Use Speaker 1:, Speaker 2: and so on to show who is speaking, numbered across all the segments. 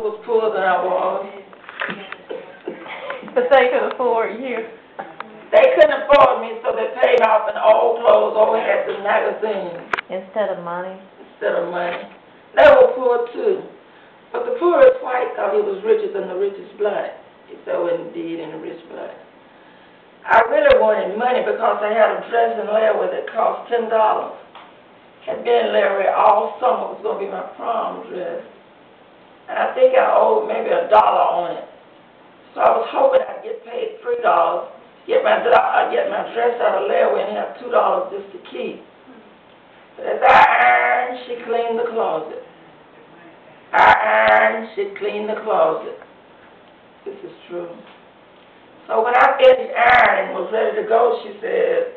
Speaker 1: was poorer than I was.
Speaker 2: But they could afford you.
Speaker 1: They couldn't afford me, so they paid off in old clothes or had the magazine.
Speaker 2: Instead of money?
Speaker 1: Instead of money. They were poor too. But the poorest white thought he was richer than the richest black. He said, oh, indeed, in the rich black. I really wanted money because I had a dress in Larry that cost $10. Had been in Larry all summer. It was going to be my prom dress. And I think I owed maybe $1 on it. So I was hoping I'd get paid $3, get my dress out of Larry and have $2 just to keep. But as I ironed, she cleaned the closet. I ironed, she cleaned the closet. This is true. So when I finished ironing and was ready to go, she said,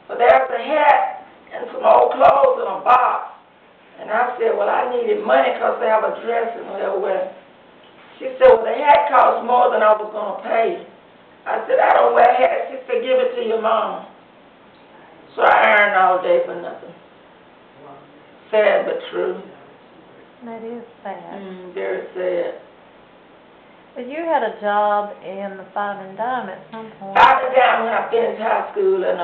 Speaker 1: well, there's a hat and some old clothes in a box. And I said, well, I needed money because they have a dress in their way. She said, well, the hat cost more than I was going to pay. I said, I don't wear hats. She said, give it to your mom. So I ironed all day for nothing. Sad but true.
Speaker 2: That is sad.
Speaker 1: Very sad.
Speaker 2: But you had a job in the Five and Dime at some point.
Speaker 1: Five and Dime when I finished high school, and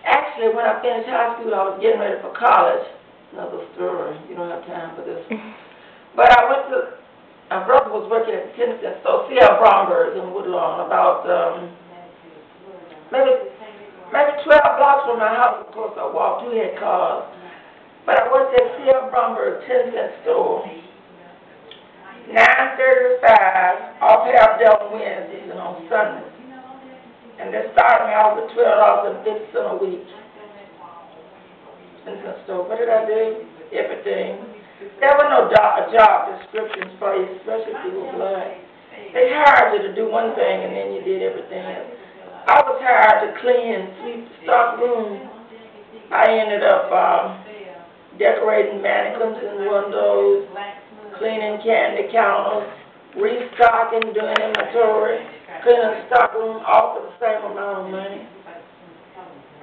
Speaker 1: actually when I finished high school, I was getting ready for college. Another story. You don't have time for this. But I went to. My brother was working at the 10-cent store, C.L. Bromberg's in Woodlawn, about maybe 12 blocks from my house. Of course, I walked. We had cars. But I worked at C.L. Bromberg's 10-cent store, 9:35, off half day on Wednesdays and on Sundays. And they started me off with $12.50 a week. 10-cent store. What did I do? Everything. There were no job descriptions for you, especially if you were black. They hired you to do one thing and then you did everything else. I was hired to clean and sweep the stock room. I ended up decorating mannequins and windows, cleaning candy counters, restocking, doing inventory, cleaning the stock room, all for the same amount of money.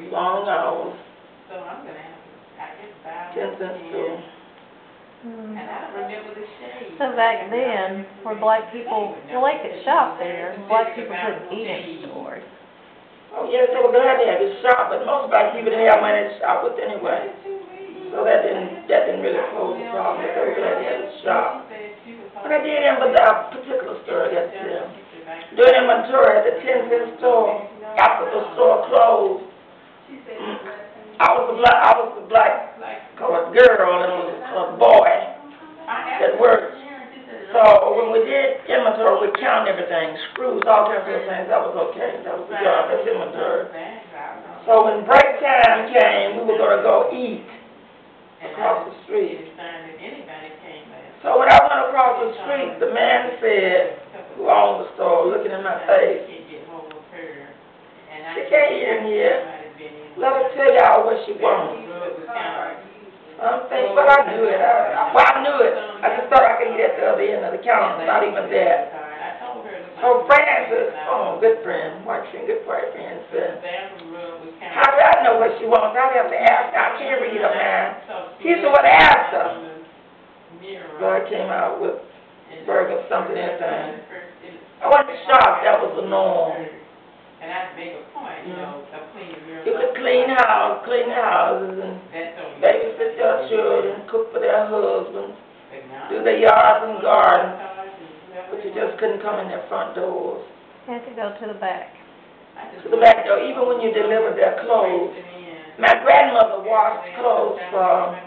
Speaker 1: Long hours. 10-cent store.
Speaker 2: So back then, where black people, well, they could shop there, black people couldn't eat in stores.
Speaker 1: Oh, yes, they were glad to have a shop, but most black people didn't have money to shop with anyway. So that didn't really pose a problem, but they were glad to have a shop. But I did a particular store, I got to tell. Doing inventory at the 10-cent store, after the store closed. I was the black colored girl and was a colored boy that worked. So when we did inventory, we counted everything, screws, all kinds of things. That was okay. That was the job. That's inventory. So when break time came, we were going to go eat across the street. So when I went across the street, the man said, who owned the store, looking in my face, she can't eat in here. Let her tell y'all what she wants. I'm thinking, but I knew it. I knew it. I just thought I could eat at the other end of the counter. Not even that. So Francis, good friend, white friend, good white friend, said, how do I know what she wants? I'd have to ask her. I can't read her mind. He's the one that asked her. So I came out with burger, something, anything. I wasn't shocked. That was the norm.
Speaker 3: And that's a bigger point, you know, of cleaning your
Speaker 1: You could clean houses, and babysit their children, cook for their husbands, do their yards and gardens, but you just couldn't come in their front doors.
Speaker 2: You had to go to the back.
Speaker 1: To the back door, even when you delivered their clothes. My grandmother washed clothes for,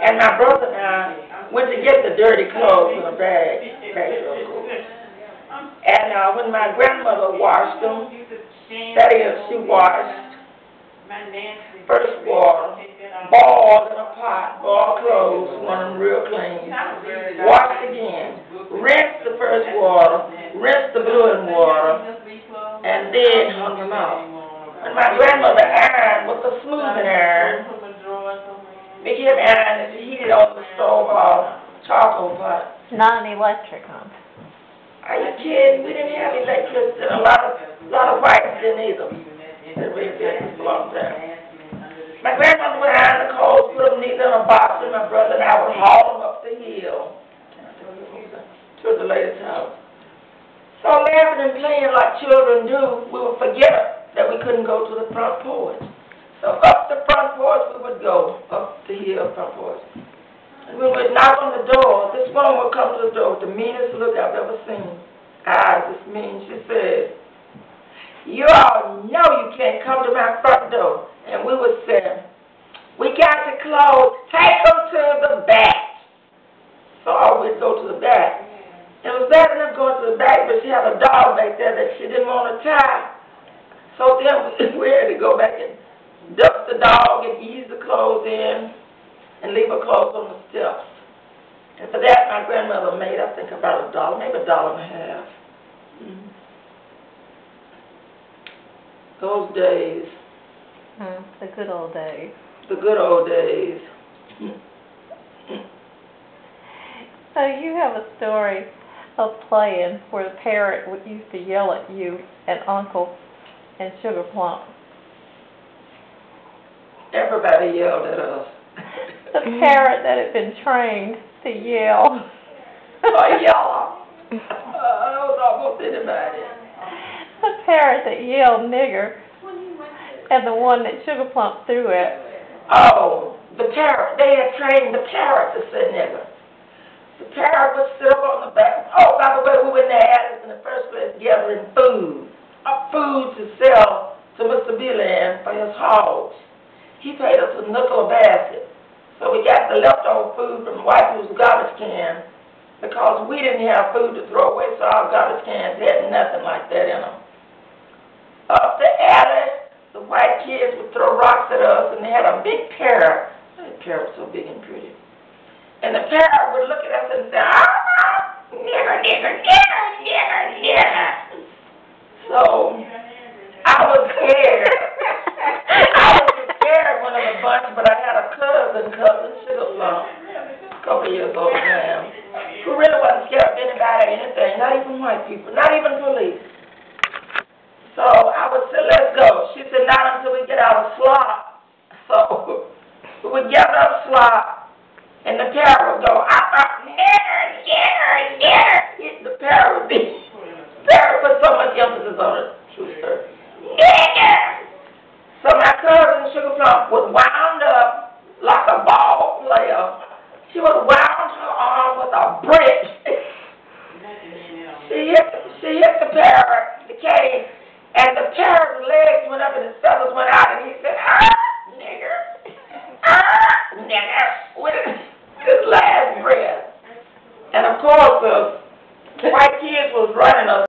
Speaker 1: and my brother and I went to get the dirty clothes in a bag, of course. And when my grandmother washed them, that is, she washed, first water, boiled in a pot, boiled clothes, want them real clean, washed again, rinse the first water, rinse the blue in water, and then hung them out. When my grandmother ironed with a smoothing iron, became iron and she heated on the stove charcoal pot.
Speaker 2: Not an electric, huh?
Speaker 1: Are you kidding? We didn't have electricity. A lot of whites didn't either. They really did a long time. My grandmother would iron the clothes, put them neatly in a box, and my brother and I would haul them up the hill to the lady's house. So laughing and playing like children do, we would forget that we couldn't go to the front porch. So up the front porch we would go, up the hill front porch. And we would knock on the door. This woman would come to the door with the meanest look I've ever seen. Eyes this mean. She said, "You all know you can't come to my front door." And we would say, "We got the clothes, take them to the back." So I would go to the back. It was bad enough going to the back, but she had a dog back there that she didn't want to tie. So then we had to go back and duck the dog and ease the clothes in and leave her clothes on the steps. And for that, my grandmother made, I think, about $1, maybe $1.50. Those days.
Speaker 2: The good old days.
Speaker 1: The good old days.
Speaker 2: So you have a story of playing where the parrot used to yell at you and Uncle and Sugar Plum.
Speaker 1: Everybody yelled at us.
Speaker 2: The parrot that had been trained to yell.
Speaker 1: Yell. That was almost anybody.
Speaker 2: The parrot that yelled nigger and the one that Sugar Plum threw at.
Speaker 1: Oh, the parrot. They had trained the parrot to say nigger. The parrot would sit up on the back. Oh, by the way, we were in the attic in the first place gathering food. Food to sell to Mr. Beeland for his hogs. He paid us a nickel a basket. So we got the leftover food from White People's garbage can because we didn't have food to throw away, so our garbage cans had nothing like that in them. Up the alley, the white kids would throw rocks at us, and they had a big parrot. That parrot was so big and pretty. And the parrot would look at us and say, nigger, nigger, nigger, nigger, nigger. So I was scared. I was scared one of the bunch, but I had a cousin, Sugar Plum, a couple years old now, who really wasn't scared of anybody or anything, not even white people, not even police. So I would say, let's go. She said, not until we get out of slop. So we would gather up slop, and the parrot would go, nigger, nigger, nigger. The parrot would put so much emphasis on it. True story. Nigger. So my cousin, Sugar Plum, was wound up like a ball player. She was wound her arm with a brick. She hit the parrot, the cage, and the parrot's legs went up and his feathers went out, and he said, nigger, nigger, with his last breath. And of course, the white kids was running us.